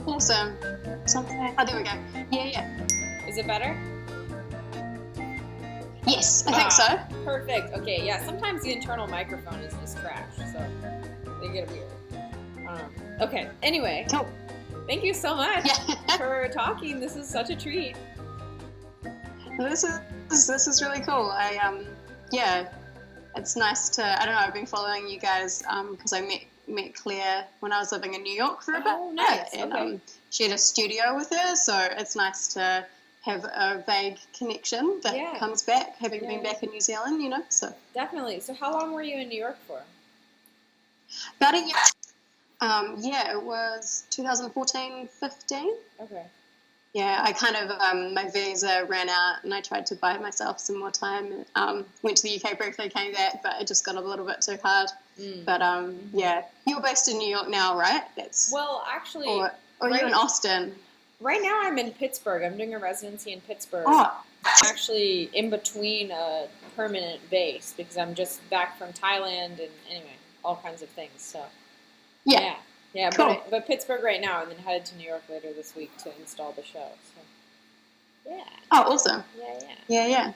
Awesome. Something. Oh, there we go. Yeah. Is it better? Yes, I think so. Perfect. Okay, yeah, sometimes the internal microphone is just trash, so they get weird. Okay, anyway. Cool. Thank you so much for talking. This is such a treat. This is really cool. It's nice to, I don't know, I've been following you guys because I met Claire when I was living in New York for a bit. Oh, nice. And she had a studio with her, so it's nice to have a vague connection that comes back, having been back in New Zealand, so. Definitely. So how long were you in New York for? About a year. It was 2014, 15. Okay. Yeah, I kind of, my visa ran out and I tried to buy myself some more time. Went to the UK briefly, came back, but it just got a little bit too hard. But you're based in New York now, right? Actually... Or are you in Austin? Right now I'm in Pittsburgh. I'm doing a residency in Pittsburgh. Oh. I'm actually in between a permanent base because I'm just back from Thailand and anyway, all kinds of things. So yeah, cool. But Pittsburgh right now, and then headed to New York later this week to install the show. So yeah. Oh, awesome. Yeah.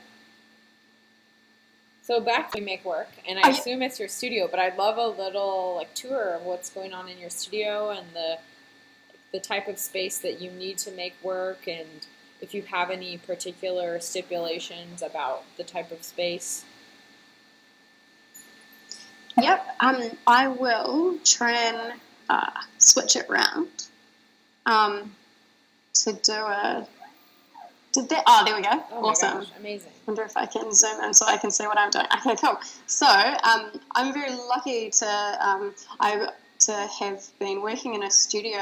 So back to Make Work, and I assume it's your studio, but I'd love a little tour of what's going on in your studio and the type of space that you need to make work, and if you have any particular stipulations about the type of space. Yep, I will try and switch it around to do a... there we go. Oh awesome. My gosh, amazing. Wonder if I can zoom in so I can see what I'm doing. Okay, cool. So I'm very lucky to have been working in a studio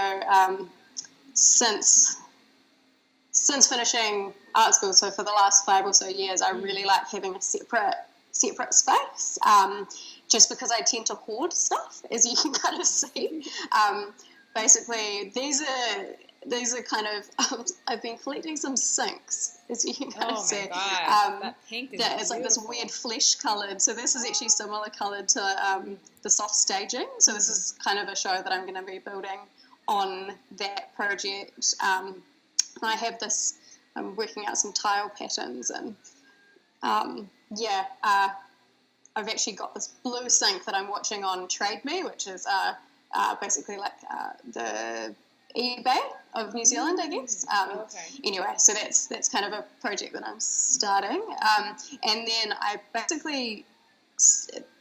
since finishing art school. So for the last 5 or so years, I really like having a separate space. Just because I tend to hoard stuff, as you can kind of see. Basically, these are kind of I've been collecting some sinks, as you can kind of see. Oh my gosh, that pink is beautiful. It's like this weird flesh coloured. So this is actually similar coloured to the soft staging. So this is kind of a show that I'm going to be building on that project. I have this. I'm working out some tile patterns, and I've actually got this blue sink that I'm watching on Trade Me, which is basically like the eBay of New Zealand, I guess. Anyway, so that's kind of a project that I'm starting. And then I basically,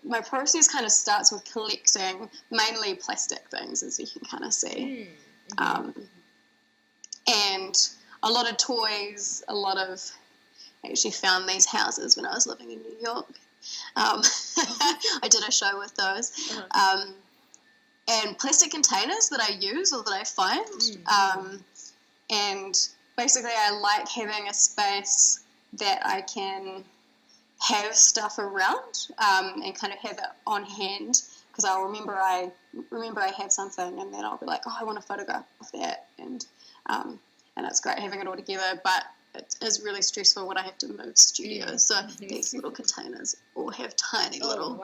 my process kind of starts with collecting mainly plastic things, as you can kind of see. And a lot of toys, I actually found these houses when I was living in New York. I did a show with those. And plastic containers that I use or that I find. And basically I like having a space that I can have stuff around and kind of have it on hand, because I'll remember I have something and then I'll be like, I want to photograph that, and it's great having it all together, but it is really stressful when I have to move studios. So these little containers all have tiny little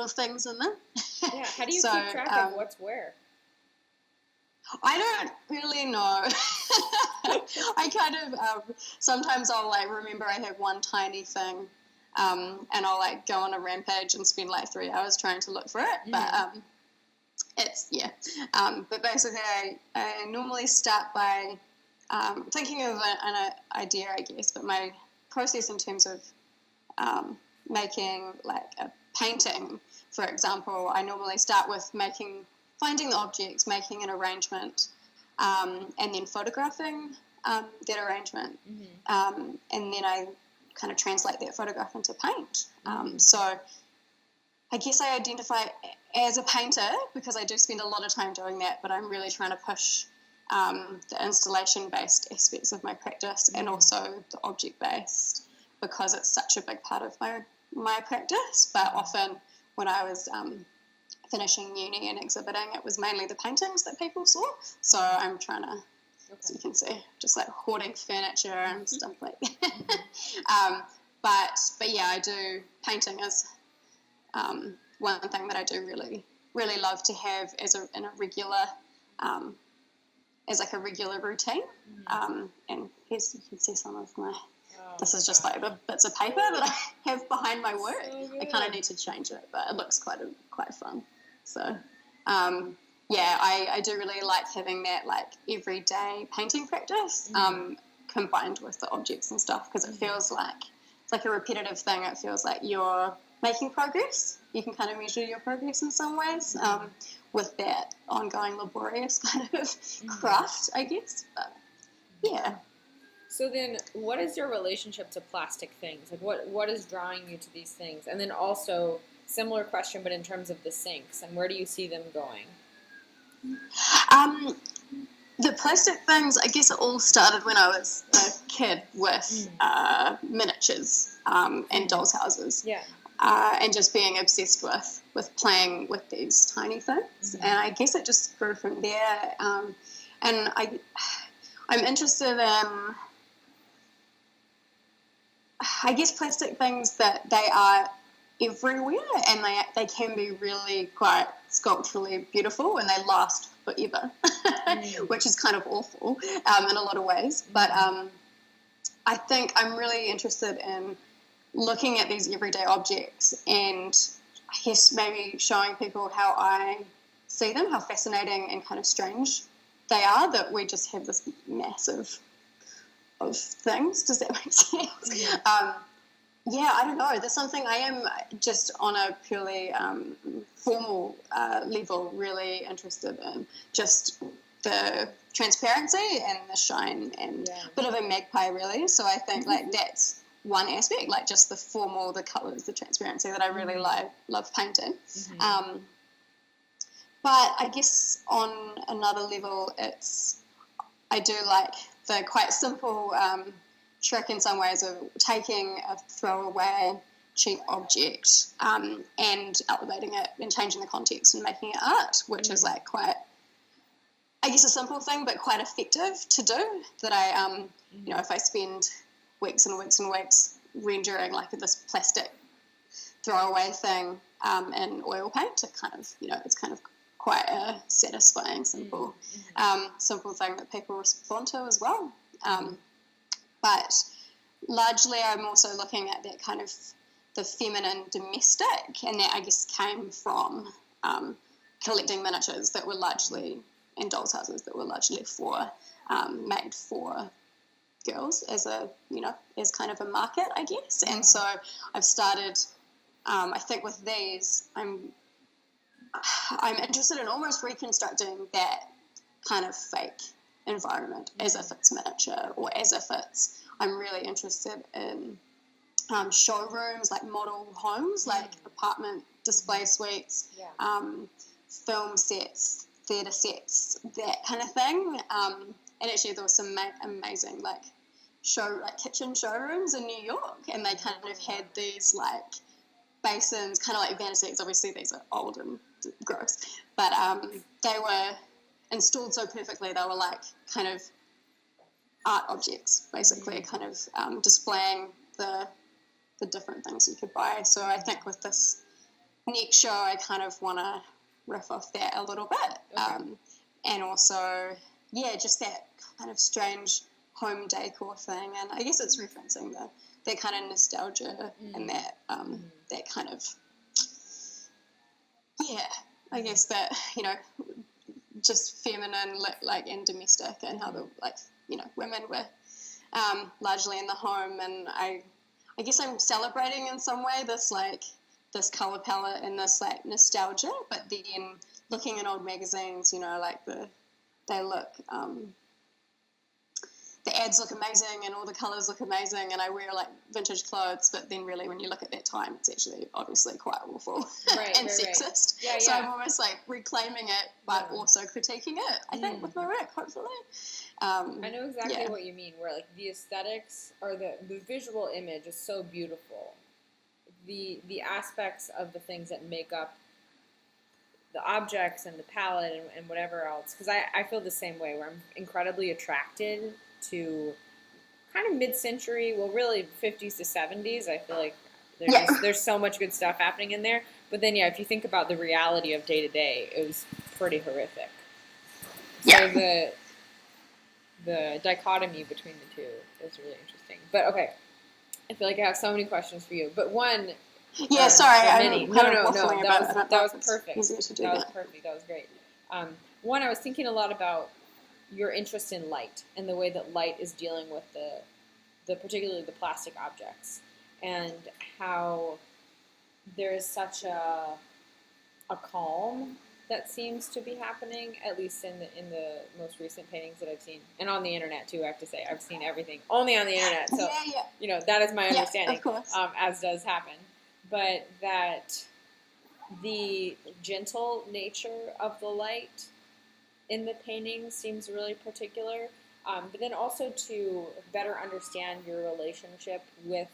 things in them. Yeah, how do you keep track of what's where? I don't really know. I kind of sometimes I'll remember I have one tiny thing, and I'll go on a rampage and spend 3 hours trying to look for it. But but basically I normally start by thinking of an idea, I guess, but my process in terms of making a painting, for example, I normally start with finding the objects, making an arrangement, and then photographing that arrangement, and then I kind of translate that photograph into paint. So I guess I identify as a painter because I do spend a lot of time doing that, but I'm really trying to push the installation-based aspects of my practice and also the object-based, because it's such a big part of my practice. But often when I was finishing uni and exhibiting, it was mainly the paintings that people saw. So I'm trying to, as you can see, just hoarding furniture and stuff like that. But yeah, I do, painting is one thing that I do really really love to have in a regular, as like a regular routine. And here's, you can see some of my, this is just like the bits of paper that I have behind my work. So I kind of need to change it, but it looks quite fun. So, I do really like having that like everyday painting practice combined with the objects and stuff, because it feels like it's like a repetitive thing. It feels like you're making progress. You can kind of measure your progress in some ways with that ongoing laborious kind of craft, I guess. But yeah. So then, what is your relationship to plastic things? Like, what is drawing you to these things? And then also, similar question, but in terms of the sinks, and where do you see them going? The plastic things, I guess it all started when I was a kid with miniatures and dolls' houses. Yeah. And just being obsessed with playing with these tiny things. And I guess it just grew from there. And I'm interested in, I guess, plastic things that they are everywhere, and they can be really quite sculpturally beautiful, and they last forever, which is kind of awful in a lot of ways. But I think I'm really interested in looking at these everyday objects and I guess maybe showing people how I see them, how fascinating and kind of strange they are, that we just have this massive of things. Does that make sense? I don't know. There's something I am just on a purely formal level really interested in, just the transparency and the shine and a bit of a magpie really. So I think like that's one aspect, like just the formal, the colours, the transparency that I really love painting. But I guess on another level, I do like the quite simple trick in some ways of taking a throwaway cheap object and elevating it and changing the context and making it art, which is like quite, I guess, a simple thing but quite effective to do. That I, if I spend weeks and weeks and weeks rendering like this plastic throwaway thing in oil paint, it kind of, it's kind of quite a satisfying, simple thing that people respond to as well. But largely I'm also looking at that kind of the feminine domestic, and that I guess came from collecting miniatures that were largely, and dolls' houses that were largely made for girls as as kind of a market, I guess. And so I've started, I think with these, I'm interested in almost reconstructing that kind of fake environment as if it's miniature, or as if I'm really interested in showrooms, like model homes, like apartment display suites, film sets, theatre sets, that kind of thing. And actually there was some amazing kitchen showrooms in New York, and they kind of had these like basins, kind of like vanities. Obviously these are old and gross, but they were installed so perfectly. They were like kind of art objects, basically, kind of displaying the different things you could buy. So I think with this next show, I kind of want to riff off that a little bit, and also, just that kind of strange home decor thing. And I guess it's referencing that kind of nostalgia and that that kind of, I guess that, just feminine, like, and domestic, and how the, women were largely in the home. And I guess I'm celebrating in some way this colour palette and this like nostalgia, but then looking in old magazines, they look, the ads look amazing and all the colours look amazing, and I wear like vintage clothes, but then really when you look at that time, it's actually obviously quite awful and sexist. Right. So I'm almost like reclaiming it, but also critiquing it, I think, with my work, hopefully. I know exactly what you mean, where like the aesthetics or the visual image is so beautiful. The aspects of the things that make up the objects and the palette and whatever else, because I feel the same way, where I'm incredibly attracted to kind of mid-century, well, really 50s to 70s. I feel like there's so much good stuff happening in there, But then, if you think about the reality of day to day, it was pretty horrific. Yeah. So the dichotomy between the two is really interesting. But okay, I feel like I have so many questions for you. But one, yeah, sorry, many. I'm No, that was perfect. That was perfect. That was great. One, I was thinking a lot about your interest in light and the way that light is dealing with the particularly the plastic objects, and how there is such a calm that seems to be happening, at least in the most recent paintings that I've seen, and on the internet too. I have to say, I've seen everything only on the internet, so that is my understanding. Of course. As does happen, but that the gentle nature of the light in the painting seems really particular. But then also to better understand your relationship with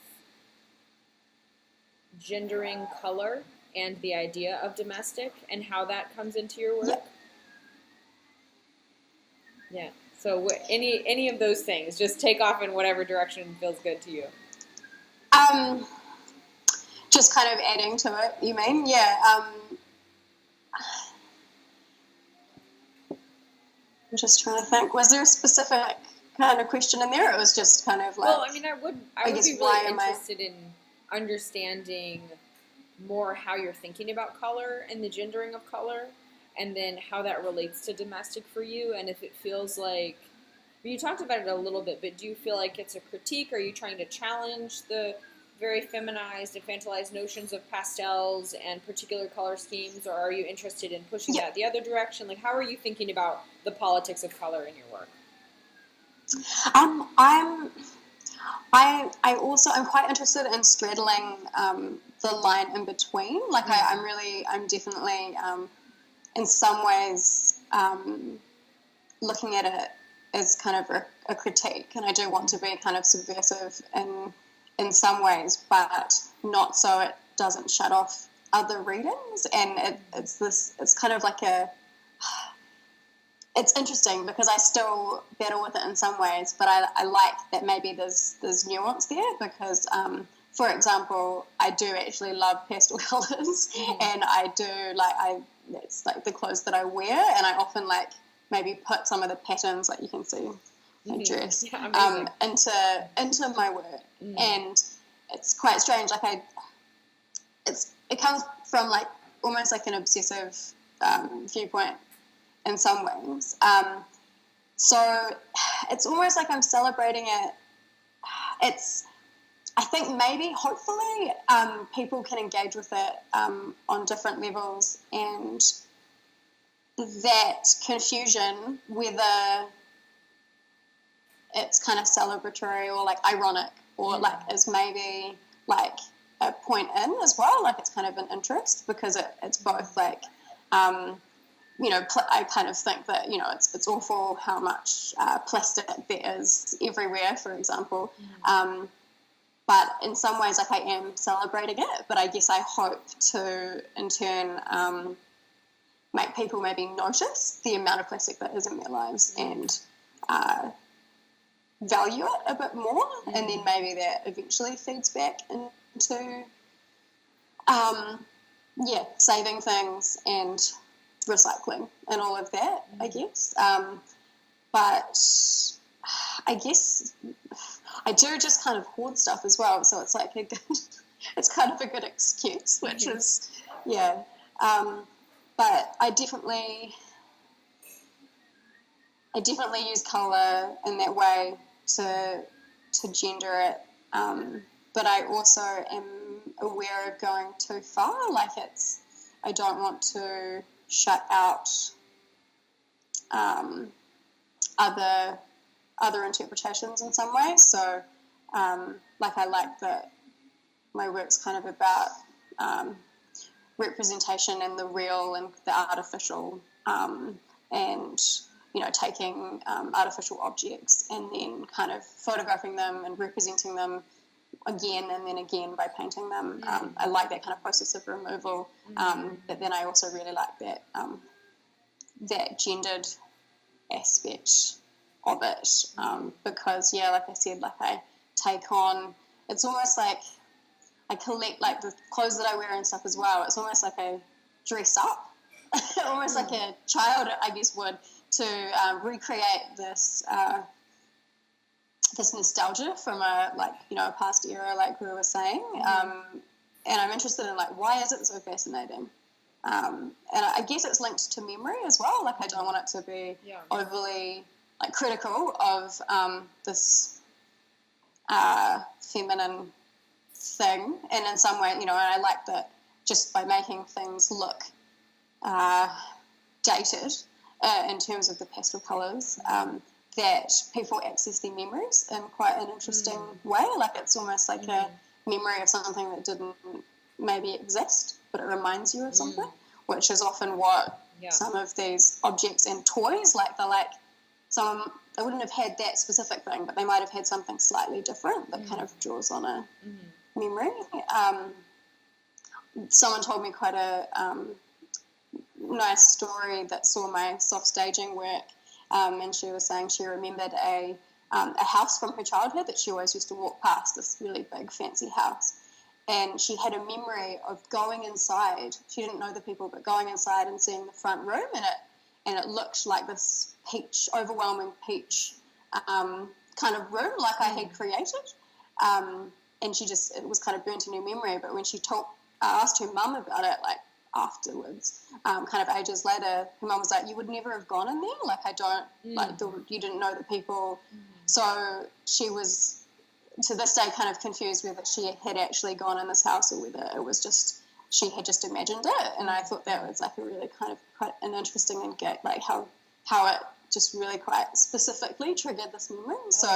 gendering color and the idea of domestic and how that comes into your work. Yeah. So any of those things, just take off in whatever direction feels good to you. Just kind of adding to it, you mean? Yeah. I'm just trying to think. Was there a specific kind of question in there? Or it was just kind of like. Well, I mean, I would be really interested in understanding more how you're thinking about color and the gendering of color, and then how that relates to domestic for you, and if it feels like. You talked about it a little bit, but do you feel like it's a critique? Are you trying to challenge the very feminized, infantilized notions of pastels and particular color schemes, or are you interested in pushing that the other direction? Like, how are you thinking about the politics of color in your work? I'm quite interested in straddling the line in between. Like, I'm definitely in some ways looking at it as kind of a critique, and I do want to be kind of subversive in some ways, but not so it doesn't shut off other readings. And it's kind of like it's interesting because I still battle with it in some ways, but I like that maybe there's nuance there because, for example, I do actually love pastel colours, and I do it's like the clothes that I wear, and I often like maybe put some of the patterns, like you can see my dress, into my work, and it's quite strange. Like it comes from like almost like an obsessive viewpoint in some ways. So it's almost like I'm celebrating it. I think maybe, hopefully, people can engage with it on different levels, and that confusion, whether it's kind of celebratory or like ironic or like is maybe like a point in as well, like it's kind of an interest because it's both like, I kind of think that, it's awful how much plastic there is everywhere, for example. But in some ways, like, I am celebrating it, but I guess I hope to, in turn, make people maybe notice the amount of plastic that is in their lives and value it a bit more, and then maybe that eventually feeds back into, saving things and recycling and all of that, I guess. But I guess I do just kind of hoard stuff as well, so it's like it's kind of a good excuse, which is, but I definitely use colour in that way to gender it, but I also am aware of going too far. Like, I don't want to shut out other interpretations in some ways. So, I like that my work's kind of about representation and the real and the artificial, and taking artificial objects and then kind of photographing them and representing them again and then again by painting them. I like that kind of process of removal, but then I also really like that gendered aspect of it, because like I said, like I take on, it's almost like I collect like the clothes that I wear and stuff as well. It's almost like I dress up, almost like a child, I guess, would, to recreate this this nostalgia from a past era, like we were saying. And I'm interested in like, why is it so fascinating? And I guess it's linked to memory as well. Like, I don't want it to be overly like critical of this feminine thing. And in some way, and I like that just by making things look dated in terms of the pastel colours, that people access their memories in quite an interesting way. Like, it's almost like a memory of something that didn't maybe exist, but it reminds you of something, which is often what some of these objects and toys, like they're like, they wouldn't have had that specific thing, but they might have had something slightly different that kind of draws on a memory. Someone told me quite a nice story that saw my soft staging work, and she was saying she remembered a house from her childhood that she always used to walk past, this really big fancy house, and she had a memory of going inside. She didn't know the people, but going inside and seeing the front room, and it looked like this overwhelming peach kind of room, like I had created, and it was kind of burnt in her memory. But when she asked her mum about it, like afterwards, kind of ages later, her mum was like, "You would never have gone in there. Like, I don't you didn't know the people." So she was, to this day, kind of confused whether she had actually gone in this house or whether it was just she had just imagined it. And I thought that was like a really quite an interesting like how it just really quite specifically triggered this memory. So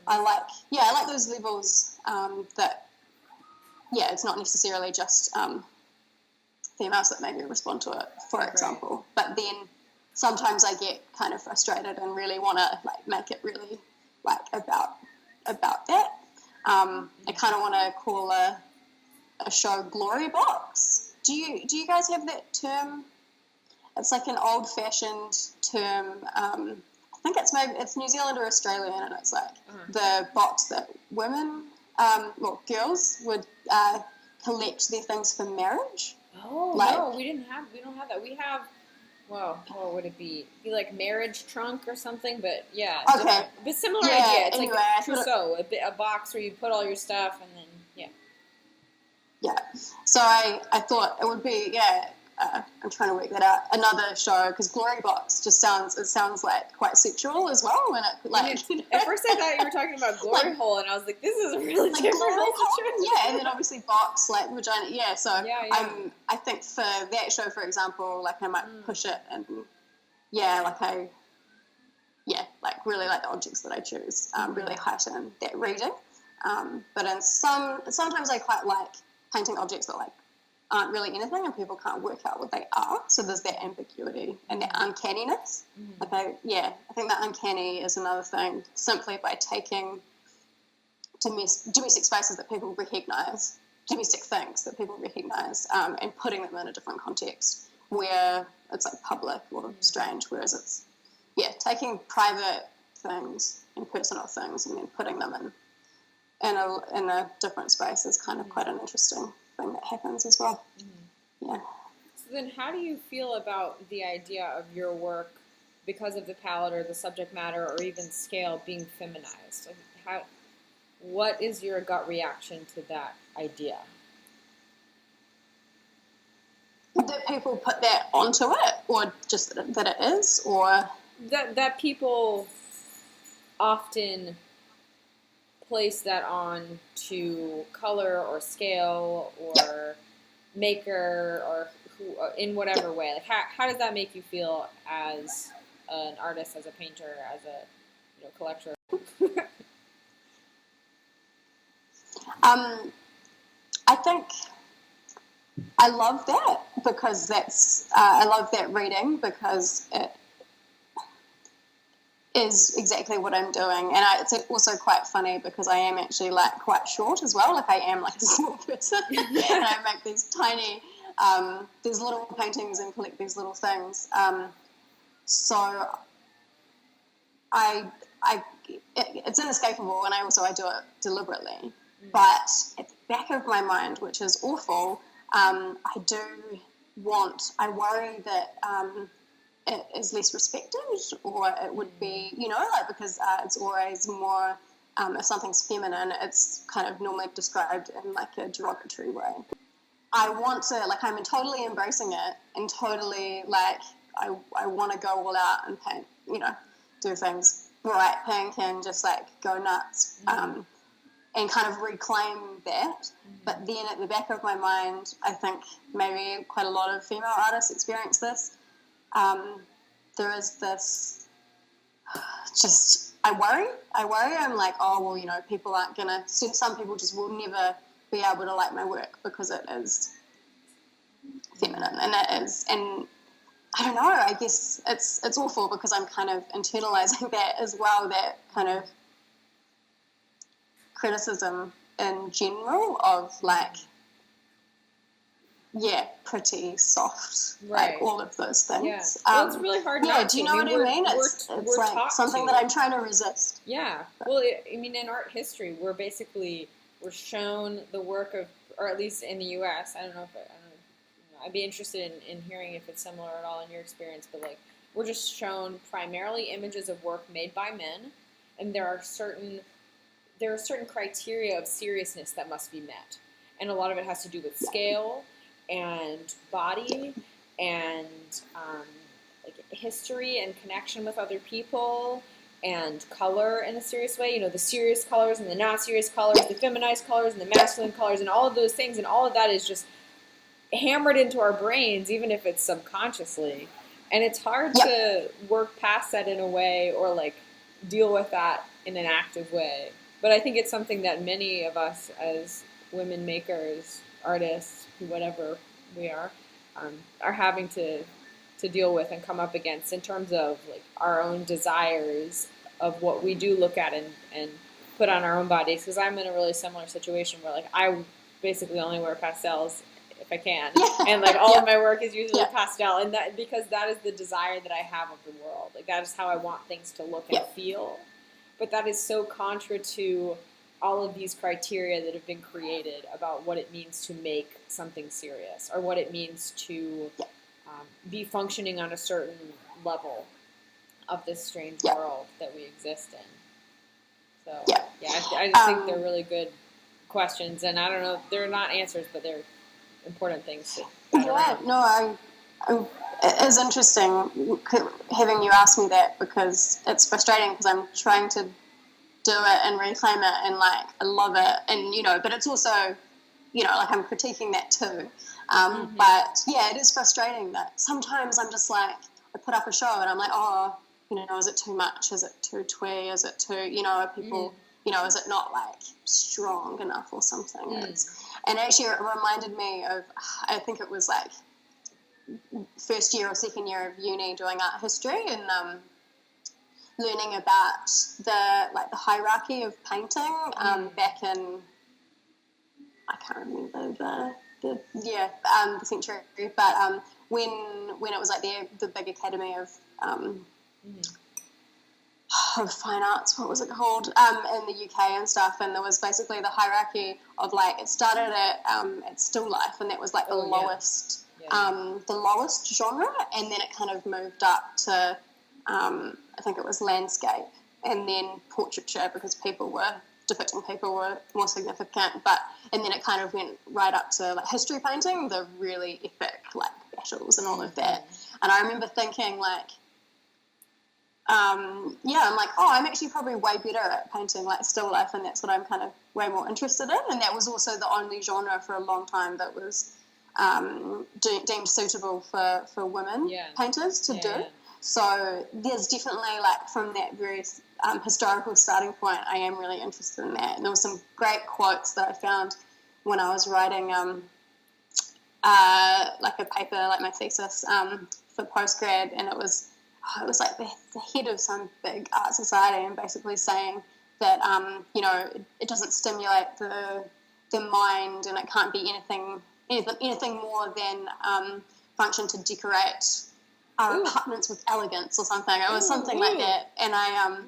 I like those levels that it's not necessarily just females that maybe respond to it, for example. But then sometimes I get kind of frustrated and really want to like make it really like about that. I kind of want to call a show glory box. Do you guys have that term? It's like an old-fashioned term. I think it's New Zealand or Australian, and it's like the box that women, girls would collect their things for marriage. Oh, no, we don't have that. We have, what would it be? Be like marriage trunk or something, but yeah. Okay. Different. But similar idea. It's anyway, like a trousseau, a box where you put all your stuff and then, Yeah. So I thought it would be, I'm trying to work that out, another show, because glory box just sounds like quite sexual as well. When it like at first I thought you were talking about glory hole, and I was like, this is a really different situation. Yeah, and then obviously box, like vagina. Yeah, so I think for that show, for example, like I might push it and like really like the objects that I choose, really heighten that reading. But sometimes I quite like painting objects that like aren't really anything and people can't work out what they are. So there's that ambiguity and that uncanniness. I think that uncanny is another thing, simply by taking domestic spaces that people recognise, domestic things that people recognise, and putting them in a different context where it's like public or strange, whereas it's taking private things and personal things and then putting them in a different space is kind of quite an interesting thing that happens as well. Yeah. So then how do you feel about the idea of your work, because of the palette or the subject matter or even scale, being feminized? Like what is your gut reaction to that idea? That people put that onto it, or just that it is, or that people often place that on to color or scale or maker or who, in whatever way. Like how does that make you feel as an artist, as a painter, as a collector? I think I love that because I love that reading because it is exactly what I'm doing, and it's also quite funny because I am actually like quite short as well. Like I am like a small person, and I make these tiny, these little paintings and collect these little things. So it's inescapable, and I do it deliberately. But back of my mind, which is awful, I worry that it is less respected, or it would be, like, because it's always more, if something's feminine, it's kind of normally described in like a derogatory way. I want to, like, I'm totally embracing it, and totally, like, I want to go all out and paint, do things bright pink and just, like, go nuts, and kind of reclaim that. But then at the back of my mind, I think maybe quite a lot of female artists experience this. There is this, I worry. I'm like, oh, well, people aren't going to, some people just will never be able to like my work because it is feminine, and it is, and I don't know, I guess it's awful because I'm kind of internalizing that as well, that kind of criticism in general of, like, pretty, soft, right. like all of those things. Yeah. Well, it's really hard not to. Do you know what I mean? It's like something that I'm trying to resist. Yeah. Well, in art history, we're shown the work of, or at least in the U.S., I'd be interested in hearing if it's similar at all in your experience, but, like, we're just shown primarily images of work made by men, and there are certain criteria of seriousness that must be met. And a lot of it has to do with scale and body and like history and connection with other people and color in a serious way. The serious colors and the not serious colors, the feminized colors and the masculine colors, and all of those things. And all of that is just hammered into our brains, even if it's subconsciously. And it's hard to work past that in a way, or, like, deal with that in an active way. But I think it's something that many of us as women makers, artists, whatever we are having to deal with and come up against in terms of, like, our own desires of what we do look at and put on our own bodies. Because I'm in a really similar situation where, like, I basically only wear pastels if I can, and, like, all of my work is usually pastel, and that because that is the desire that I have of the world. Like, that is how I want things to look and feel. But that is so contra to all of these criteria that have been created about what it means to make something serious, or what it means to be functioning on a certain level of this strange world that we exist in. So, I just think they're really good questions, and I don't know, they're not answers, but they're important things to it is interesting having you ask me that, because it's frustrating because I'm trying to do it and reclaim it, and, like, I love it, and but it's also like, I'm critiquing that too, but it is frustrating that sometimes I'm just like, I put up a show and I'm like, oh, is it too much, is it too twee, is it too, are people is it not, like, strong enough or something? And actually it reminded me of, I think it was, like, first year or second year of uni doing art history, and learning about the hierarchy of painting back in, I can't remember the century, but when it was, like, the big academy of fine arts, what was it called, in the UK and stuff, and there was basically the hierarchy of, like, it started at still life, and that was, like, the lowest genre, and then it kind of moved up to I think it was landscape, and then portraiture, because depicting people were more significant, and then it kind of went right up to, like, history painting, the really epic, like, battles and all of that. And I remember thinking, like, I'm like, oh, I'm actually probably way better at painting, like, still life, and that's what I'm kind of way more interested in. And that was also the only genre for a long time that was deemed suitable for women painters to do. So there's definitely, like, from that very historical starting point, I am really interested in that. And there were some great quotes that I found when I was writing like a paper, like my thesis for postgrad, and it was like the head of some big art society, and basically saying that it doesn't stimulate the mind, and it can't be anything more than function to decorate our apartments with elegance or something. It was something like that, and I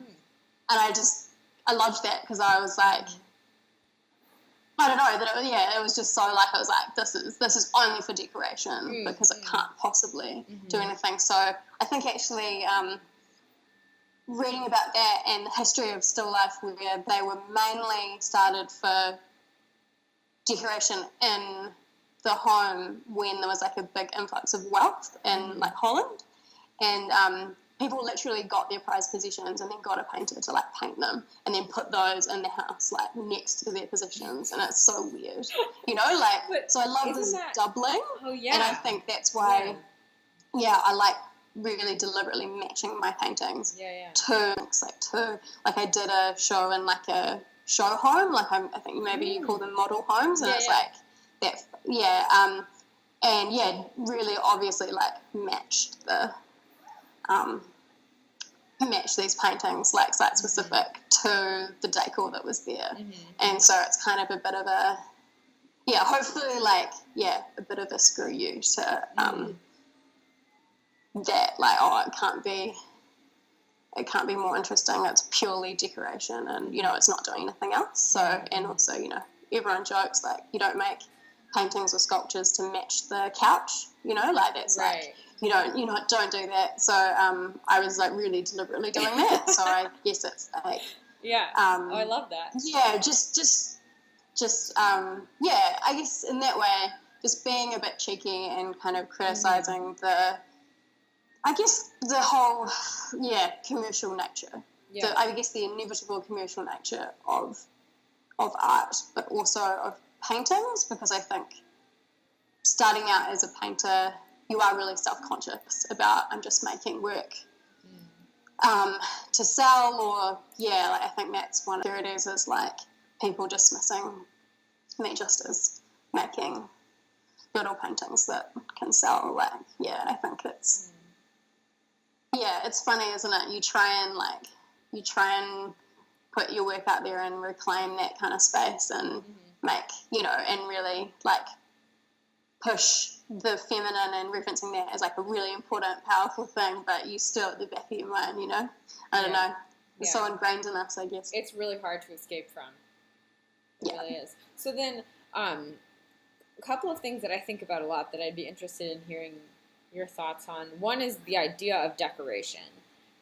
loved that, because I was like, I don't know, that it was just so like, I was like, this is only for decoration because it can't possibly do anything. So I think actually reading about that and the history of still life, where they were mainly started for decoration in the home when there was like a big influx of wealth in like Holland, and people literally got their prized possessions and then got a painter to like paint them and then put those in the house like next to their possessions, and it's so weird, like. But so I love this doubling. Oh yeah. And I think that's why, I like really deliberately matching my paintings. To I did a show in like a show home, like I think maybe you call them model homes, and it's like that. And really obviously like matched these paintings like site specific to the decor that was there, and so it's kind of a bit of a hopefully like a bit of a screw you to that, like, it can't be more interesting, it's purely decoration, and it's not doing anything else. So, and also everyone jokes like you don't make paintings or sculptures to match the couch, like that's like don't do that. So I was like really deliberately doing that. So I guess it's like I love that. I guess in that way, just being a bit cheeky and kind of criticizing the whole commercial nature. I guess the inevitable commercial nature of art, but also of paintings, because I think starting out as a painter, you are really self-conscious about, I'm just making work to sell, or like, I think that's one of the theories, is like people dismissing me just as making little paintings that can sell. Like, I think it's it's funny, isn't it? You try and put your work out there and reclaim that kind of space and make, and really like push the feminine and referencing that as like a really important, powerful thing, but you still at the back of your mind, I don't know. It's so ingrained in us, I guess. It's really hard to escape from. It really is. So then, a couple of things that I think about a lot that I'd be interested in hearing your thoughts on. One is the idea of decoration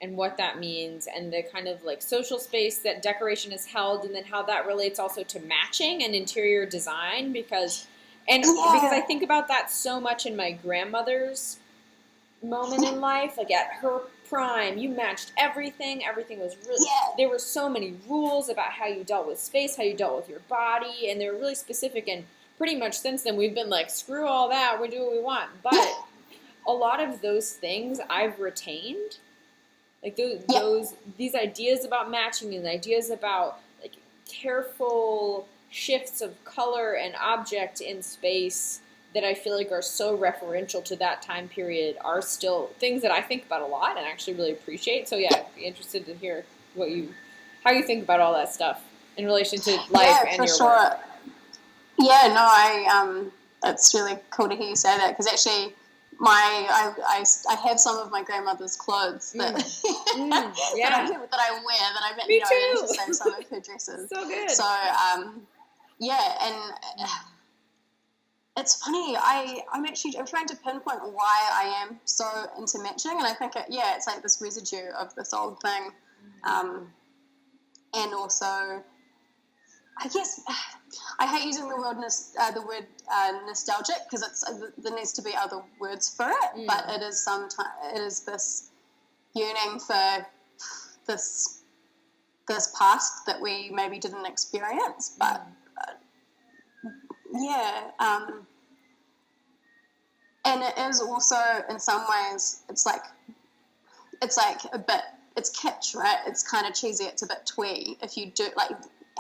and what that means, and the kind of like social space that decoration is held, and then how that relates also to matching and interior design, because I think about that so much in my grandmother's moment in life. Like at her prime, you matched everything. Everything was really, there were so many rules about how you dealt with space, how you dealt with your body, and they were really specific. And pretty much since then, we've been like, screw all that, we do what we want. But a lot of those things I've retained. Like these ideas about matching, and ideas about like careful shifts of color and object in space that I feel like are so referential to that time period are still things that I think about a lot and actually really appreciate. So I'd be interested to hear how you think about all that stuff in relation to life and your work. Yeah, no, it's really cool to hear you say that, because actually I have some of my grandmother's clothes that that I wear, that I managed to save some of her dresses. So good. So and it's funny. I'm trying to pinpoint why I am so into matching, and I think it's like this residue of this old thing, and also I guess I hate using the word nostalgic, because there needs to be other words for it, but it is this yearning for this past that we maybe didn't experience, but and it is also in some ways it's like a bit, it's kitsch, right? It's kind of cheesy, it's a bit twee if you do like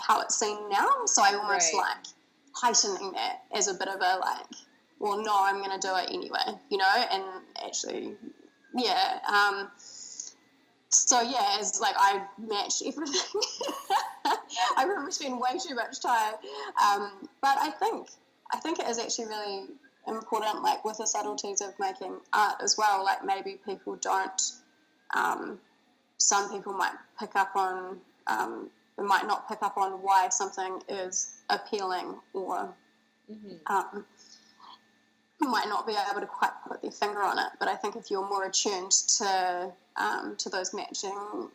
how it's seen now, so I almost like heightening that as a bit of a like, well, no, I'm going to do it anyway, and actually, so as like I match everything. I probably spend way too much time, but I think it is actually really important, like with the subtleties of making art as well. Like maybe people don't, some people might pick up on they might not pick up on why something is appealing, or might not be able to quite put their finger on it. But I think if you're more attuned to those matching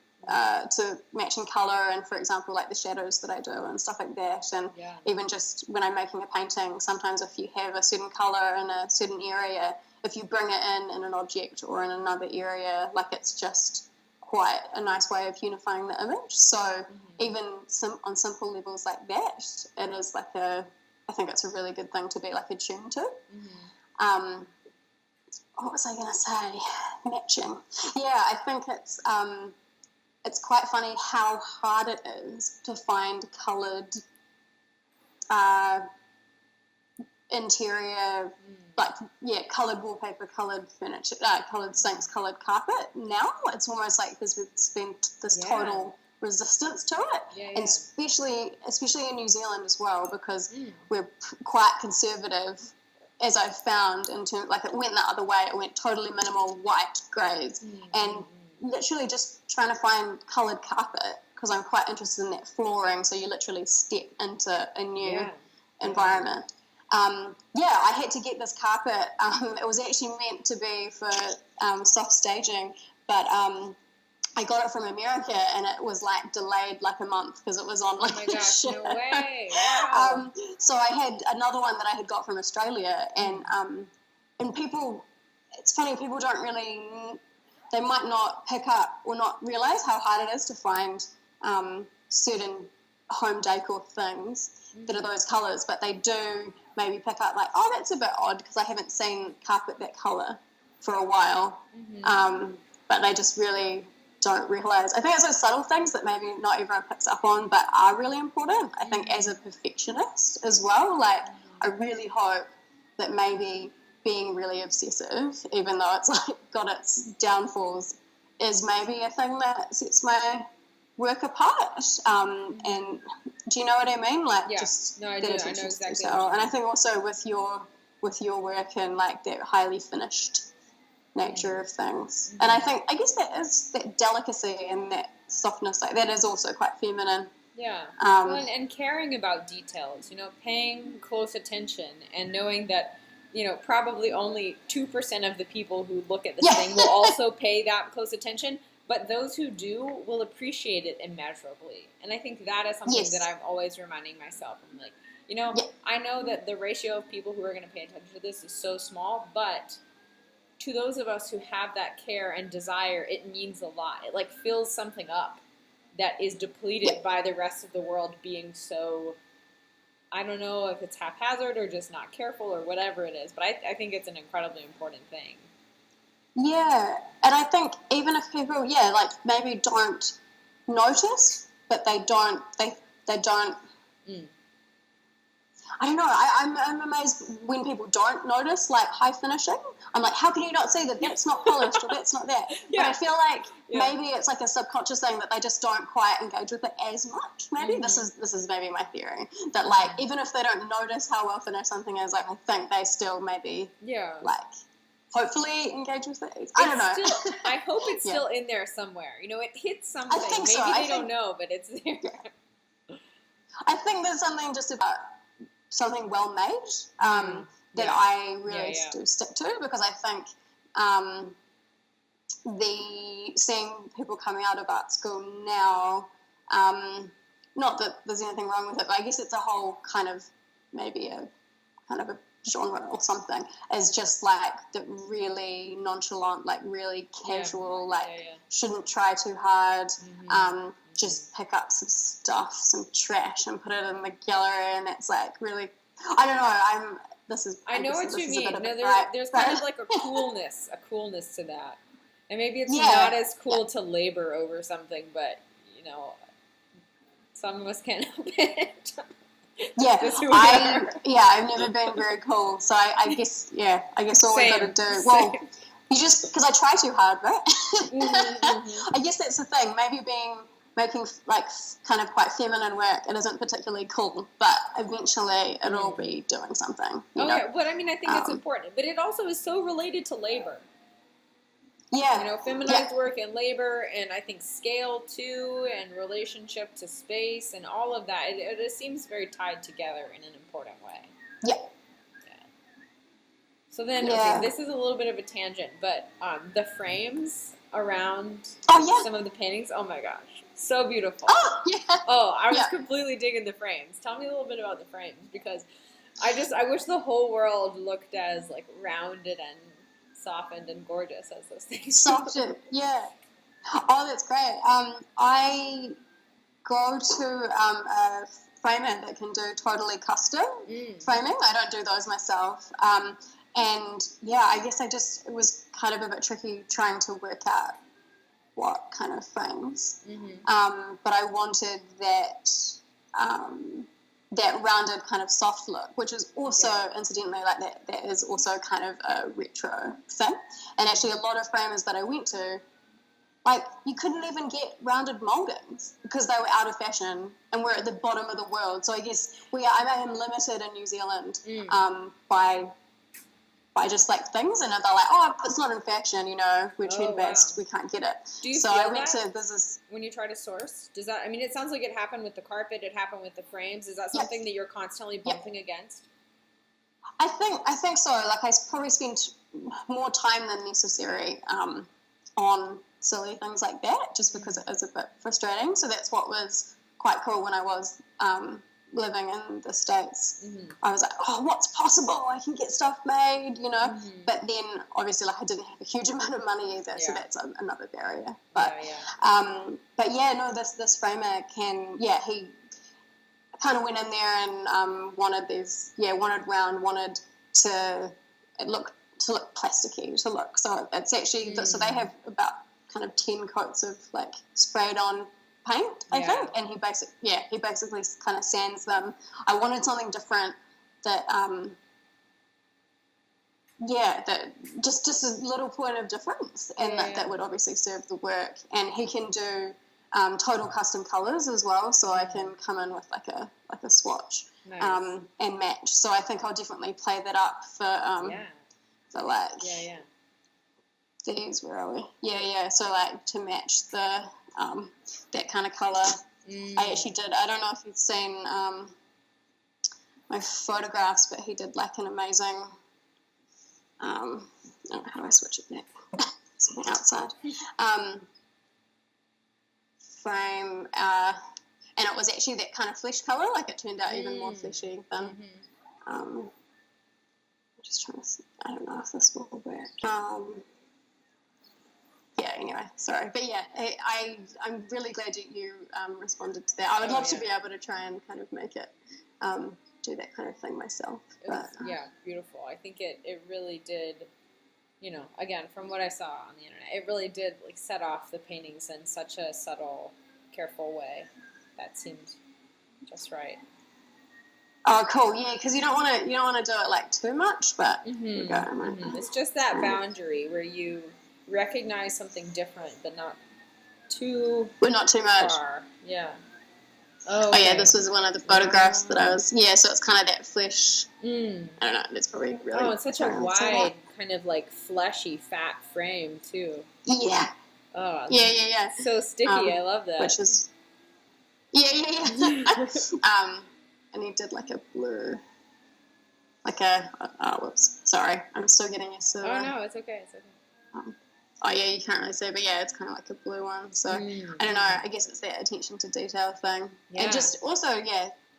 colour, and for example like the shadows that I do and stuff like that, and even just when I'm making a painting, sometimes if you have a certain colour in a certain area, if you bring it in an object or in another area, like it's just quite a nice way of unifying the image. So even on simple levels like that, it is like I think it's a really good thing to be like attuned to. What was I going to say? Matching. Yeah, I think it's quite funny how hard it is to find coloured interior, coloured wallpaper, coloured furniture, coloured sinks, coloured carpet. Now it's almost like there's been this total resistance to it, and especially in New Zealand as well, because we're quite conservative, as I've found, in terms, like it went the other way. It went totally minimal, white, greys, and literally just trying to find coloured carpet, because I'm quite interested in that flooring, so you literally step into a new environment. I had to get this carpet. It was actually meant to be for soft staging, but I got it from America, and it was like delayed like a month because it was on like oh my gosh, ship. No way. Wow. So I had another one that I had got from Australia, and people, it's funny, people don't really, they might not pick up or not realise how hard it is to find certain home decor things that are those colours, but they do maybe pick up like, oh, that's a bit odd because I haven't seen carpet that colour for a while, but they just really don't realise. I think it's those subtle things that maybe not everyone picks up on but are really important. I think as a perfectionist as well, like I really hope that maybe being really obsessive, even though it's like got its downfalls, is maybe a thing that sets my work apart. And do you know what I mean? Like just I that do. attention I know exactly. to detail. And I think also with your work and like that highly finished nature of things. And I guess that is that delicacy and that softness, like that is also quite feminine. Yeah. And caring about details, paying close attention and knowing that, probably only 2% of the people who look at this thing will also pay that close attention, but those who do will appreciate it immeasurably. And I think that is something that I'm always reminding myself. I'm like, I know that the ratio of people who are going to pay attention to this is so small, but to those of us who have that care and desire, it means a lot. It like fills something up that is depleted by the rest of the world being so, I don't know if it's haphazard or just not careful or whatever it is, but I think it's an incredibly important thing. Yeah, and I think even if people, like maybe don't notice, but they don't. I don't know. I'm amazed when people don't notice like high finishing. I'm like, how can you not see that that's not polished or that's not that? But I feel like maybe it's like a subconscious thing that they just don't quite engage with it as much. Maybe this is maybe my theory, that like even if they don't notice how well finished something is, like I think they still maybe like hopefully engage with it. I don't know. I hope it's still in there somewhere. It hits something. I think maybe they don't know, but it's there. Yeah. I think there's something just about something well made that I really do stick to, because I think seeing people coming out of art school now, not that there's anything wrong with it, but I guess it's a whole kind of maybe a kind of a genre or something, is just like the really nonchalant, like really casual, shouldn't try too hard, just pick up some stuff, some trash, and put it in the gallery, and it's like really, I don't know, I know what you mean. There's kind of like a coolness to that, and maybe it's not as cool to labor over something, but some of us can't help it. I've never been very cool, so I guess all we got to do, you just, because I try too hard, right? I guess that's the thing, maybe making like kind of quite feminine work, it isn't particularly cool, but eventually it'll be doing something. But I mean, I think it's important, but it also is so related to labor. feminized work and labor, and I think scale too, and relationship to space, and all of that. It seems very tied together in an important way. Yeah. So then, okay, this is a little bit of a tangent, but the frames around some of the paintings, oh my gosh, so beautiful. Oh, yeah. Oh, I was completely digging the frames. Tell me a little bit about the frames, because I wish the whole world looked as like rounded and softened and gorgeous as those things. Softened, yeah. Oh, that's great. I go to a framer that can do totally custom framing. I don't do those myself. And I guess it was kind of a bit tricky trying to work out what kind of frames. But I wanted that rounded kind of soft look, which is also, incidentally, like that is also kind of a retro thing. And actually a lot of framers that I went to, like, you couldn't even get rounded mouldings because they were out of fashion and we're at the bottom of the world. So I guess I am limited in New Zealand by just like things, and they're like, oh, it's not in fashion, we're trend-based, we can't get it. Do you feel that when you try to source? Does that, it sounds like it happened with the carpet, it happened with the frames. Is that something that you're constantly bumping against? I think so. Like, I probably spent more time than necessary on silly things like that, just because it is a bit frustrating. So that's what was quite cool when I was living in the States. I was like, oh, what's possible? I can get stuff made, But then, obviously, like, I didn't have a huge amount of money either, so that's another barrier. But, this framer can, he kind of went in there and wanted it look plasticky to look. So it's actually, so they have about kind of 10 coats of, like, sprayed on paint, I think, and he basically kind of sands them. I wanted something different that that just a little point of difference, and that would obviously serve the work. And he can do total custom colors as well, so I can come in with like a swatch and match. So I think I'll definitely play that up for like these. Where are we? So like to match the that kind of colour. I actually did, I don't know if you've seen my photographs, but he did like an amazing, I don't know, how do I switch it back? It's on the outside. Frame, and it was actually that kind of flesh colour, like it turned out even more fleshy than, I'm just trying to see, I don't know if this will work. Anyway, sorry. But I'm really glad that you responded to that. I would love to be able to try and kind of make it do that kind of thing myself. Beautiful. I think it really did, again, from what I saw on the internet, it really did like set off the paintings in such a subtle, careful way that seemed just right. Oh, cool. Yeah, because you don't want to do it like too much, but it's just that boundary where you recognize something different, but not too not too much. Far. Yeah. This was one of the photographs that I was. So it's kind of that flesh. I don't know. It's probably really. Oh, it's such a wide, kind of like fleshy, fat frame too. Yeah. Oh. Yeah. So sticky. I love that. Which is. And he did like a blue. Like a. Oh, whoops. Sorry, I'm still getting used to. Oh no, it's okay. It's okay. You can't really see, but it's kind of like a blue one. So, I don't know, I guess it's that attention to detail thing. Yeah. And just also,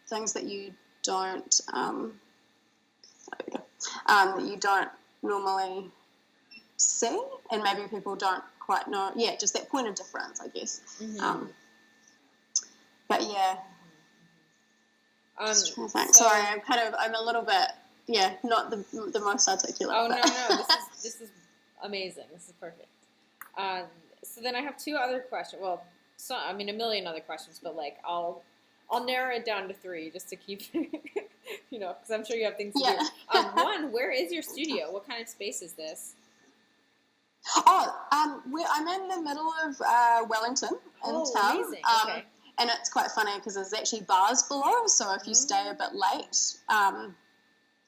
things that you don't, that you don't normally see, and maybe people don't quite know. Yeah, just that point of difference, I guess. But just trying to think. Sorry, I'm a little bit, not the most articulate. Oh, no, this is amazing. This is perfect. So then I have two other questions. Well, a million other questions, but like I'll narrow it down to three just to keep, because I'm sure you have things to do. One, where is your studio? What kind of space is this? I'm in the middle of Wellington in town. Amazing. Okay. And it's quite funny because there's actually bars below, so if you stay a bit late,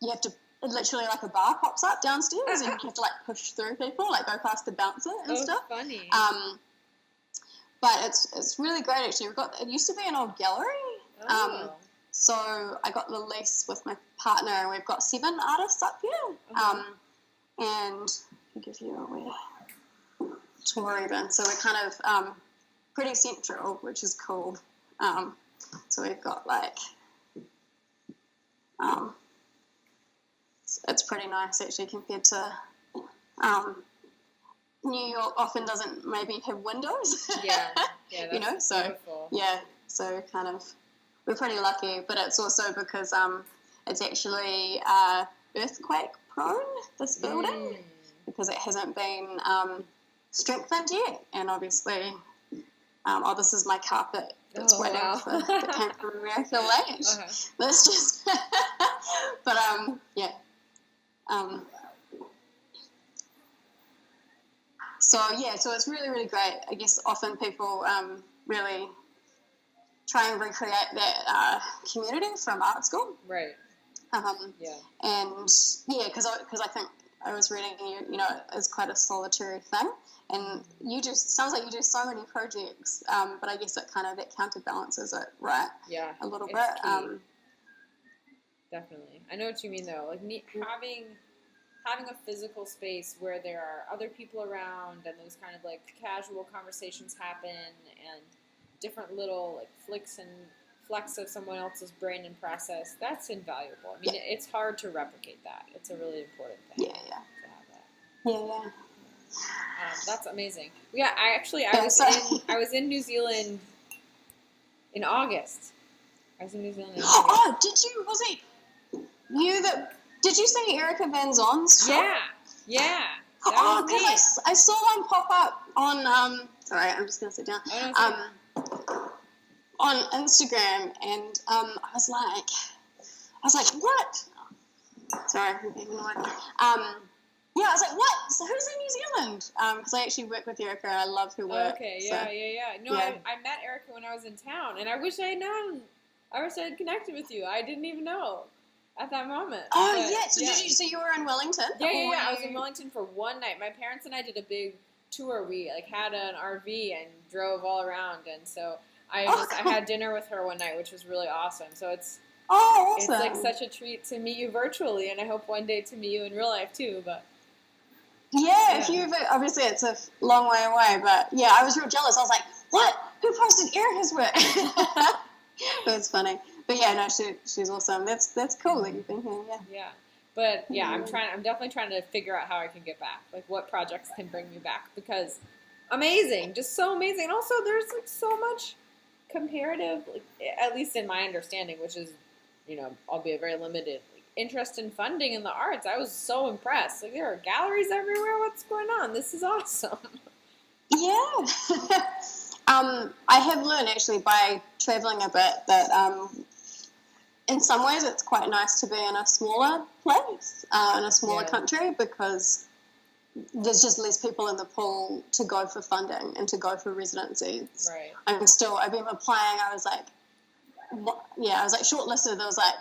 you have to literally like a bar pops up downstairs and you have to like push through people, like go past the bouncer and stuff. Funny. But it's really great actually. It used to be an old gallery. So I got the lease with my partner and we've got 7 artists up here. And I'll give you a wee tour even. So we're kind of pretty central, which is cool. So we've got like it's pretty nice actually compared to New York often doesn't maybe have windows. That's you know, so beautiful. So kind of we're pretty lucky, but it's also because it's actually earthquake prone, this building, because it hasn't been strengthened yet, and obviously this is my carpet that's waiting for that came from America late. That's just but so it's really, really great. I guess often people really try and recreate that community from art school. Right. And because I think I was reading, you know, it's quite a solitary thing, and sounds like you do so many projects, but I guess it kind of, that counterbalances it, right? Yeah. A little bit. Definitely. I know what you mean though. Like having a physical space where there are other people around and those kind of like casual conversations happen and different little like flecks of someone else's brain and process, that's invaluable. I mean, it's hard to replicate that. It's a really important thing to have that. That's amazing. Yeah, I was in New Zealand in August. Oh, did you? Was it you that? Did you see Erica Van Zon's? Yeah. Because I saw one pop up on sorry, I'm just gonna sit down. On Instagram, and I was like, what? Sorry, I'm being annoyed. I was like, what? So who's in New Zealand? Because I actually work with Erica, and I love her work. Okay, yeah. No, I met Erica when I was in town, and I wish I had known. I wish I had connected with you. I didn't even know at that moment. Oh, So you were in Wellington? Yeah. I was in Wellington for one night. My parents and I did a big tour. We had an RV and drove all around, and so I had dinner with her one night, which was really awesome. So it's like such a treat to meet you virtually, and I hope one day to meet you in real life too. But if you've obviously it's a long way away, but I was real jealous. I was like, what? Who posted Erica's work? That's funny. But she's awesome. That's cool that you've been here. Yeah. But I'm definitely trying to figure out how I can get back. Like what projects can bring me back, because amazing, just so amazing. And also there's like so much comparative, like, at least in my understanding, which is, albeit very limited, like, interest in funding in the arts. I was so impressed. Like there are galleries everywhere. What's going on? This is awesome. Yeah. I have learned actually by traveling a bit that in some ways it's quite nice to be in a smaller place, in a smaller country, because there's just less people in the pool to go for funding and to go for residencies. Right. I've been applying. I was like shortlisted. There was like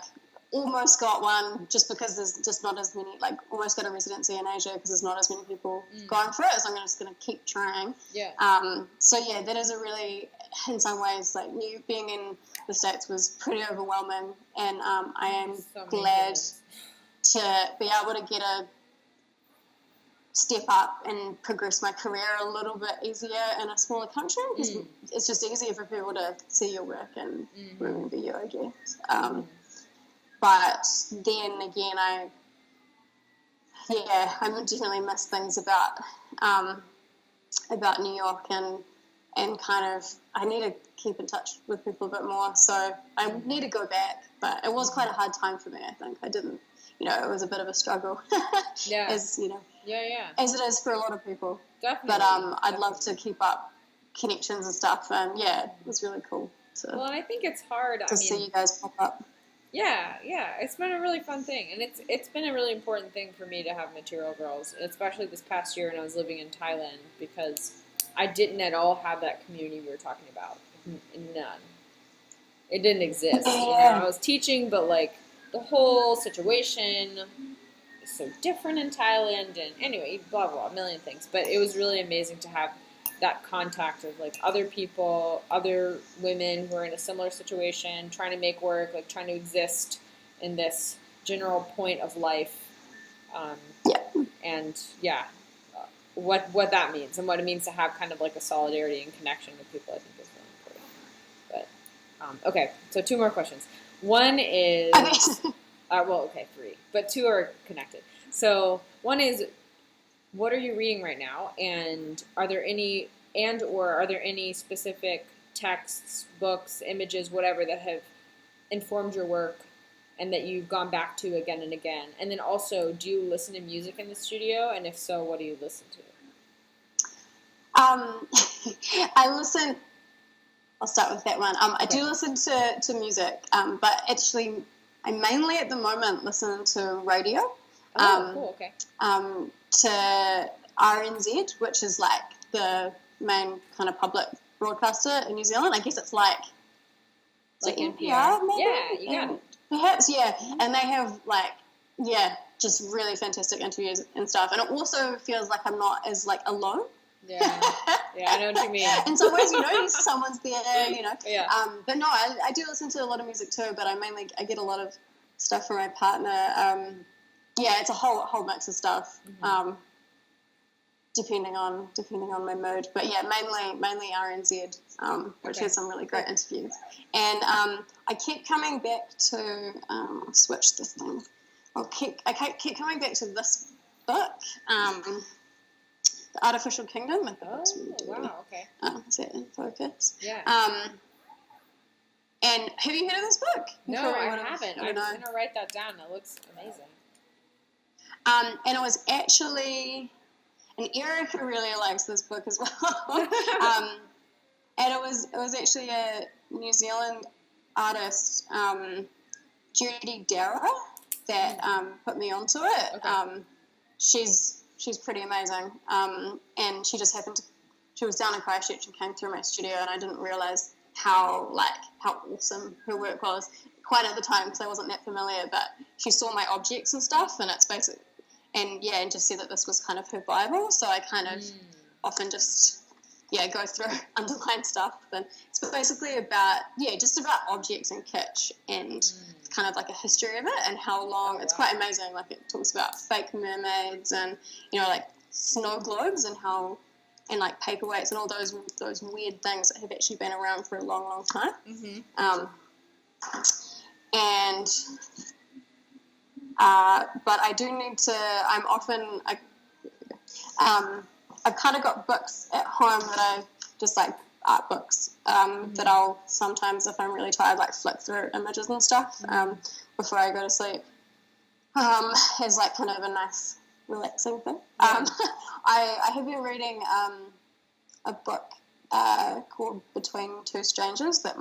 almost got one, just because there's just not as many, like almost got a residency in Asia because there's not as many people going for it. So I'm just going to keep trying. Yeah. That is a really, in some ways, like being in the States was pretty overwhelming, and I am glad to be able to get a step up and progress my career a little bit easier in a smaller country, because it's just easier for people to see your work and remember you, I guess. But then again, I definitely miss things about New York, and kind of I need to keep in touch with people a bit more. So I need to go back, but it was quite a hard time for me. I think I didn't, it was a bit of a struggle. As as it is for a lot of people. Definitely. But I'd love to keep up connections and stuff, and it was really cool and I think it's hard to see you guys pop up. Yeah, it's been a really fun thing, and it's been a really important thing for me to have Material Girls, especially this past year when I was living in Thailand, because I didn't at all have that community we were talking about. None. It didn't exist. I was teaching, but like the whole situation so different in Thailand, and anyway, blah, blah, a million things. But it was really amazing to have that contact of, like, other people, other women who are in a similar situation, trying to make work, like, trying to exist in this general point of life. And, what that means and what it means to have kind of, like, a solidarity and connection with people, I think is really important. But, okay, so 2 more questions. One is... three. But 2 are connected. So one is, what are you reading right now? And are there any specific texts, books, images, whatever, that have informed your work and that you've gone back to again and again? And then also, do you listen to music in the studio? And if so, what do you listen to? I'll start with that one. I do listen to music, but actually I mainly at the moment listen to radio. Cool, okay. To RNZ, which is like the main kind of public broadcaster in New Zealand. I guess it's like NPR, maybe? Yeah, you got it. Perhaps, yeah. And they have just really fantastic interviews and stuff. And it also feels like I'm not as like alone. Yeah, I know what you mean. In some ways, someone's there, Yeah. But no, I do listen to a lot of music too, but I get a lot of stuff from my partner. It's a whole mix of stuff, depending on my mood. But yeah, mainly RNZ, which has some really great interviews. And I keep coming back to switch this thing. I keep coming back to this book. The Artificial Kingdom. I think that's really wow, okay. Is that in focus? Yeah. And have you heard of this book? No, I haven't. I'm going to write that down. It looks amazing. And it was actually, and Erica really likes this book as well. And it was actually a New Zealand artist, Judy Dara, that put me onto it. Okay. She's pretty amazing, and she just she was down in Christchurch and came through my studio, and I didn't realise how awesome her work was quite at the time because I wasn't that familiar, but she saw my objects and stuff, and it's basic, and just said that this was kind of her Bible, so I kind of often just go through underline stuff, and it's basically about objects and kitsch and kind of like a history of it and how long it's quite amazing. Like it talks about fake mermaids and like snow globes and how and like paperweights and all those weird things that have actually been around for a long time. But I do need to. I've kind of got books at home that I just like art books that I'll sometimes, if I'm really tired, like flick through images and stuff before I go to sleep as like kind of a nice relaxing thing. I have been reading a book called Between Two Strangers that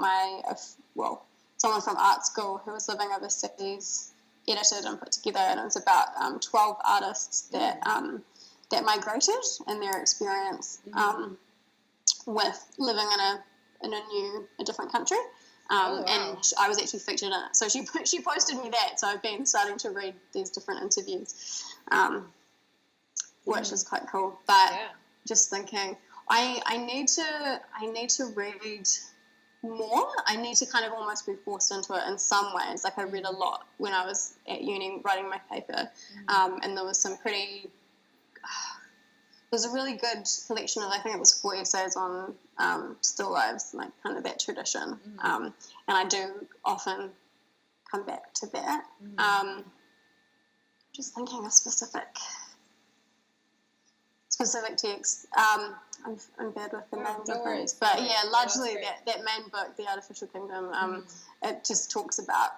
someone from art school who was living overseas edited and put together, and it was about 12 artists that migrated and their experience with living in a different country. And I was actually featured in it. So she posted me that. So I've been starting to read these different interviews, which is quite cool. But just thinking, I need to read more. I need to kind of almost be forced into it in some ways. Like I read a lot when I was at uni writing my paper, and there was some pretty. There's a really good collection of, I think it was 4 essays on still lives, like kind of that tradition. And I do often come back to that. Just thinking of specific text. I'm bad with the names of things. But largely that main book, The Artificial Kingdom, it just talks about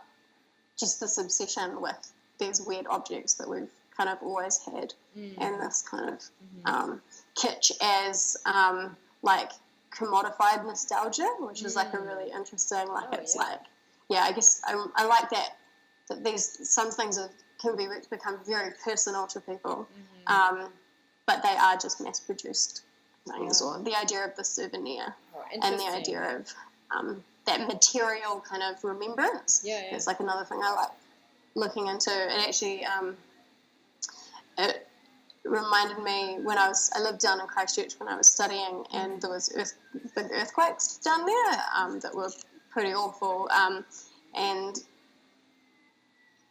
just this obsession with these weird objects that we've kind of always had, and this kind of kitsch as like commodified nostalgia, which is like a really interesting, like I guess I like that these some things can become very personal to people, but they are just mass produced things, or the idea of the souvenir and the idea of that material kind of remembrance. It's like another thing I like looking into, and actually it reminded me when I lived down in Christchurch when I was studying, and there was big earthquakes down there that were pretty awful, and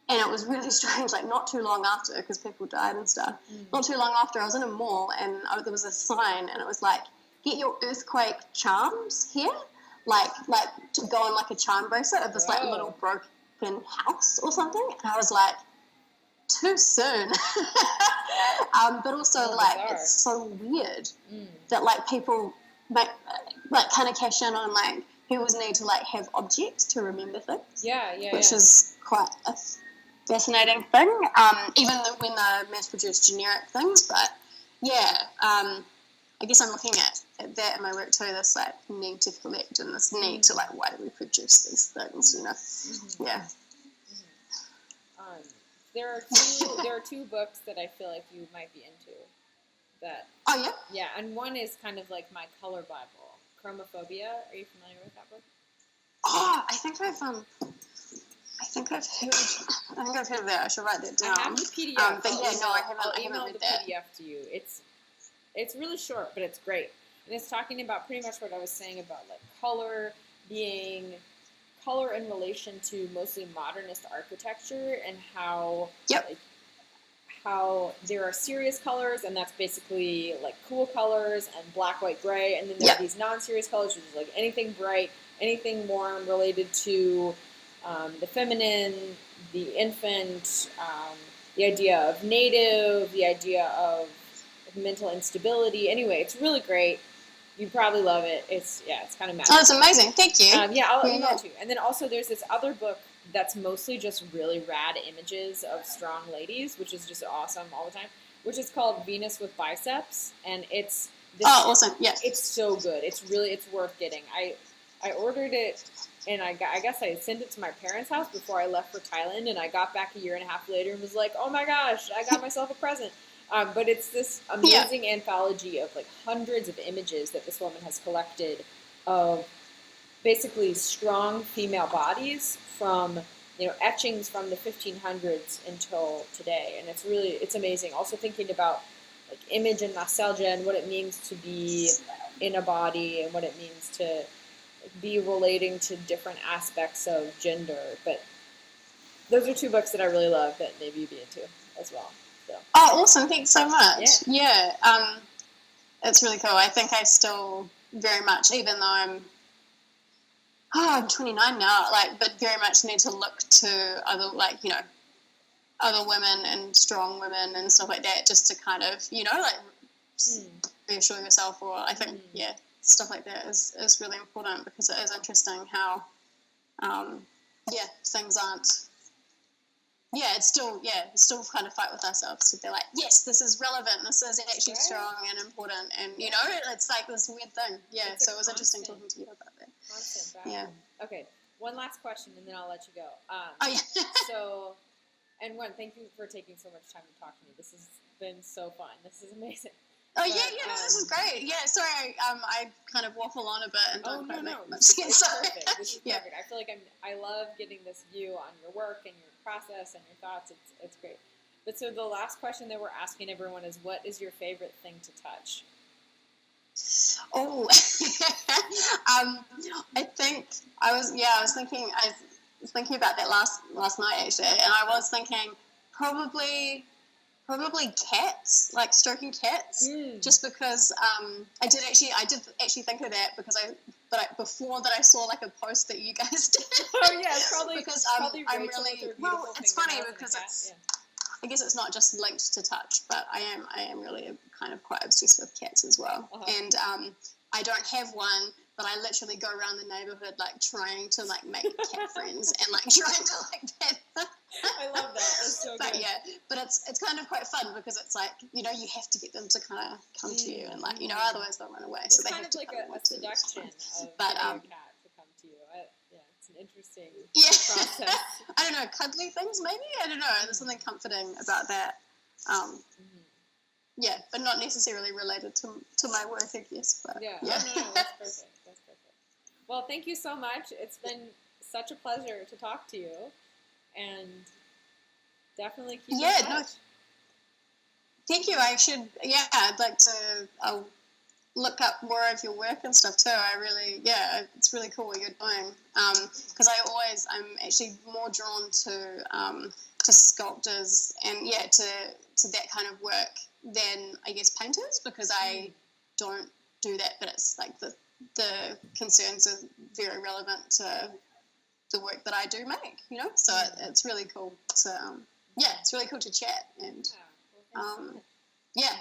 it was really strange, like not too long after, because people died and stuff, not too long after I was in a mall and there was a sign and it was like, get your earthquake charms here, like to go on like a charm bracelet of this like little broken house or something, and I was like, too soon. But also like bizarre. It's so weird that like people like kind of cash in on like people's need to like have objects to remember things, which is quite a fascinating thing, even when they mass-produce generic things, but I guess I'm looking at that in my work too, this like need to collect and this need to like, why do we produce these things, you know? There are two books that I feel like you might be into. And one is kind of like my color Bible, Chromophobia. Are you familiar with that book? I think I've heard of that. I should write that down. I have the PDF. But I haven't. I'll email the PDF to you. It's really short, but it's great. And it's talking about pretty much what I was saying about like color being color in relation to mostly modernist architecture, and how how there are serious colors, and that's basically like cool colors and black, white, gray, and then there are these non-serious colors, which is like anything bright, anything warm, related to the feminine, the infant, the idea of native, the idea of mental instability. Anyway, it's really great. You'd probably love it. It's kind of magical. Oh, it's amazing. Thank you. I'll email it to you. And then also there's this other book that's mostly just really rad images of strong ladies, which is just awesome all the time, which is called Venus with Biceps. And it's... awesome. Yeah. It's so good. It's worth getting. I ordered it, and I guess I sent it to my parents' house before I left for Thailand, and I got back a year and a half later and was like, oh my gosh, I got myself a present. But it's this amazing anthology of like hundreds of images that this woman has collected of basically strong female bodies from, etchings from the 1500s until today. And it's amazing. Also thinking about like image and nostalgia and what it means to be in a body and what it means to be relating to different aspects of gender. But those are two books that I really love that maybe you'd be into as well. So. Oh, awesome. Thanks so much. Yeah. It's really cool. I think I still very much, even though I'm 29 now, but very much need to look to other, other women and strong women and stuff like that, just to kind of, reassure yourself, or I think, stuff like that is really important, because it is interesting how, things aren't, it's still kind of fight with ourselves to be like, yes, this is relevant, this is actually strong and important, and, it's like this weird thing. Yeah, so it was interesting talking to you about that. Constant battle. Yeah. Okay, one last question, and then I'll let you go. So, and thank you for taking so much time to talk to me. This has been so fun. This is amazing. This is great. Yeah, sorry, I kind of waffle on a bit and don't quite make much sense. It's perfect. This is perfect. I feel like I love getting this view on your work and your process and your thoughts. It's great. But so the last question that we're asking everyone is, what is your favorite thing to touch? Oh, I think I was thinking about that last night actually, and I was thinking probably cats, like stroking cats, just because I did actually think of that, because before that I saw like a post that you guys did. Oh yeah, it's probably because probably I'm really it's funny because I guess it's not just linked to touch, but I am really kind of quite obsessed with cats as well. And I don't have one, but I literally go around the neighborhood like trying to like make cat friends and like trying to like pet them. I love that. That's so but good. But it's kind of quite fun, because it's like, you have to get them to kind of come to you, and like, otherwise they'll run away. It's so they kind have of like a seduction of getting a cat to come to you. It's an interesting process. I don't know, cuddly things maybe? I don't know. There's something comforting about that. Yeah, but not necessarily related to my work, I guess. But no, that's perfect. That's perfect. Well, thank you so much. It's been such a pleasure to talk to you, and definitely keep in touch. Thank you. I'd like to look up more of your work and stuff too. It's really cool what you're doing. Because I'm actually more drawn to sculptors and to that kind of work than I guess painters, because I don't do that, but it's like the concerns are very relevant to the work that I do make, so it's really cool to it's really cool to chat and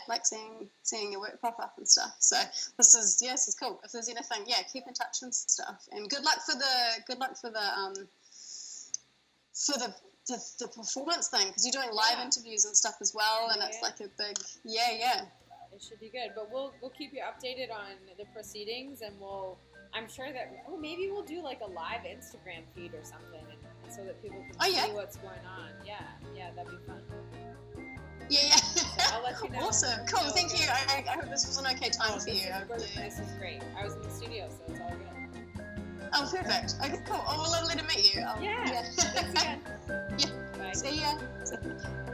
like seeing your work pop up and stuff. So this is cool. If there's anything, keep in touch and stuff. And good luck for the performance thing, because you're doing live interviews and stuff as well, and it's like a big It should be good, but we'll keep you updated on the proceedings, and I'm sure that maybe we'll do like a live Instagram feed or something, and so that people can see what's going on. Yeah, that'd be fun. Yeah. So I'll let you know. Awesome, cool. Thank you. I hope this was an okay time for you. This is great. I was in the studio, so it's all good. Oh, perfect. Okay, cool. Oh, well, lovely to meet you. Thanks again. Yeah. Bye. See ya.